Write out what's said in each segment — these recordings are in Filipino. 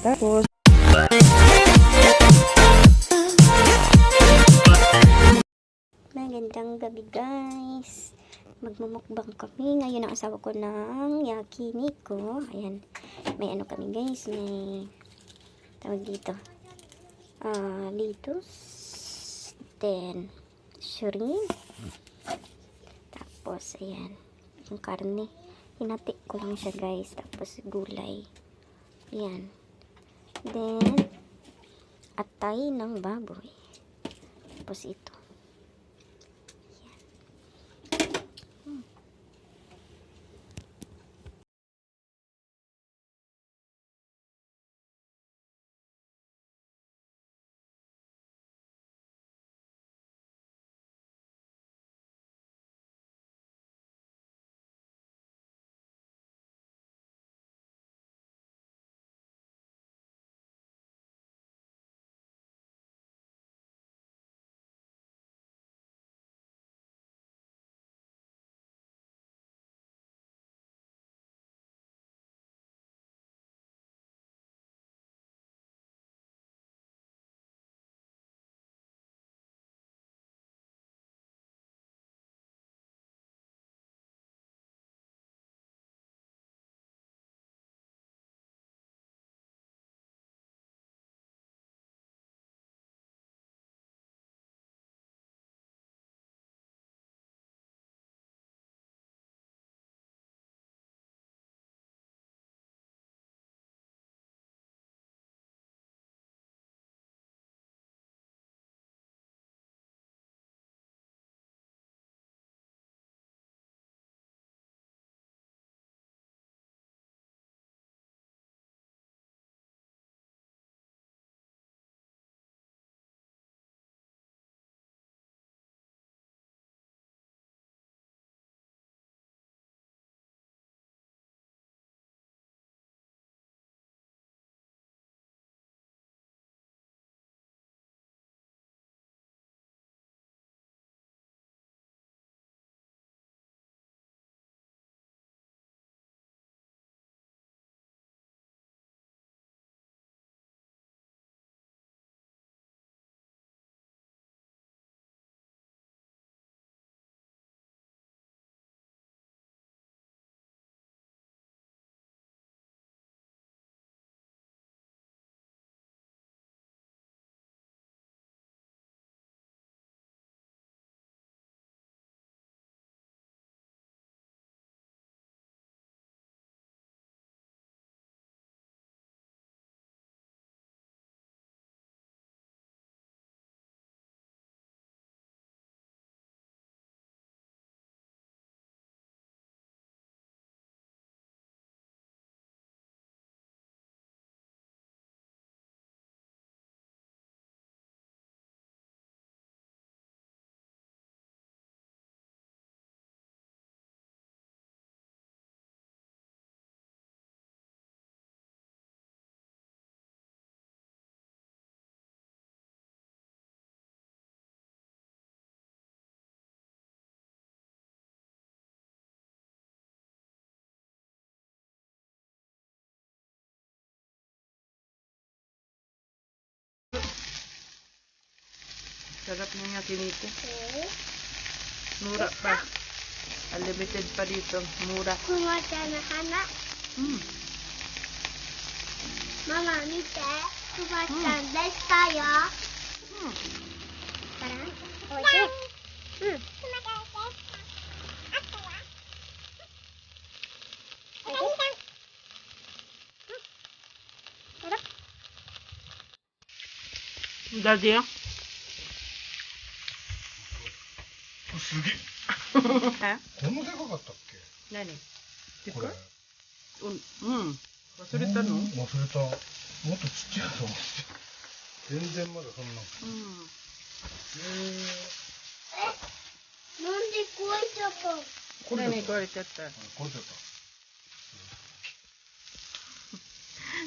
Tapos, magandang gabi guys. Magmumukbang kami. Ngayon ang asawa ko ng yakiniko. Ayan. May ano kami guys. May tawag dito. Lettuce. Then, shrimp. Tapos, ayan. Yung karne. Hinati ko lang siya guys. Tapos, gulay. Ayan. Then, atay ng baboy. Tapos, ito. Sarap ng yakiniko. Mura pa. Unlimited pa dito. Mura. Kumata na hana. Mama, mite. Kumata des tayo. Parang? Oye. Daddy, すげえ。えこんなでかかったっ何けこれ。忘れたの忘れた。もっとちっちゃいと思って。全然まだそんな。なんで壊れちゃったの？これ何壊れちゃったこれちゃった。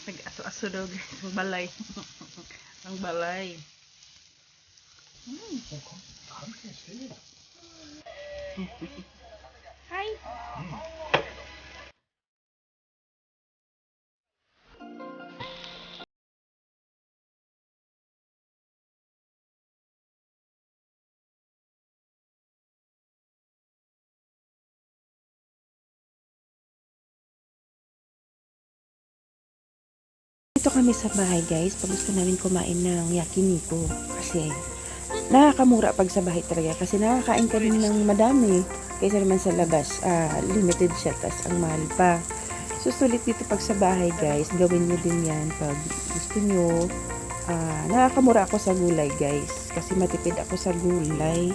Nag-aso-asulog ang balay. Ang balay. もう関係してねえだ。はい。dito kami sa bahay guys, pag gusto namin kumain ng yakiniku. Kasi nakakamura pag sa bahay talaga. Kasi nakakain ka rin ng madami. Kaysa naman sa labas, limited siya, tas ang mahal pa. So sulit dito pag sa bahay guys, gawin nyo din yan pag gusto nyo. Nakakamura ako sa gulay guys, kasi matipid ako sa gulay.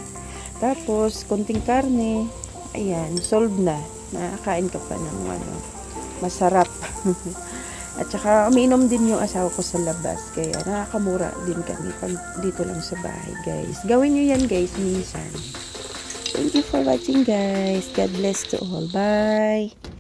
Tapos konting karne, ayan, solved na. Nakakain ka pa ng masarap. At saka umiinom din yung asawa ko sa labas, kaya nakakamura din kami pag dito lang sa bahay guys. Gawin nyo yan guys minsan. Thank you for watching guys. God bless to all. Bye!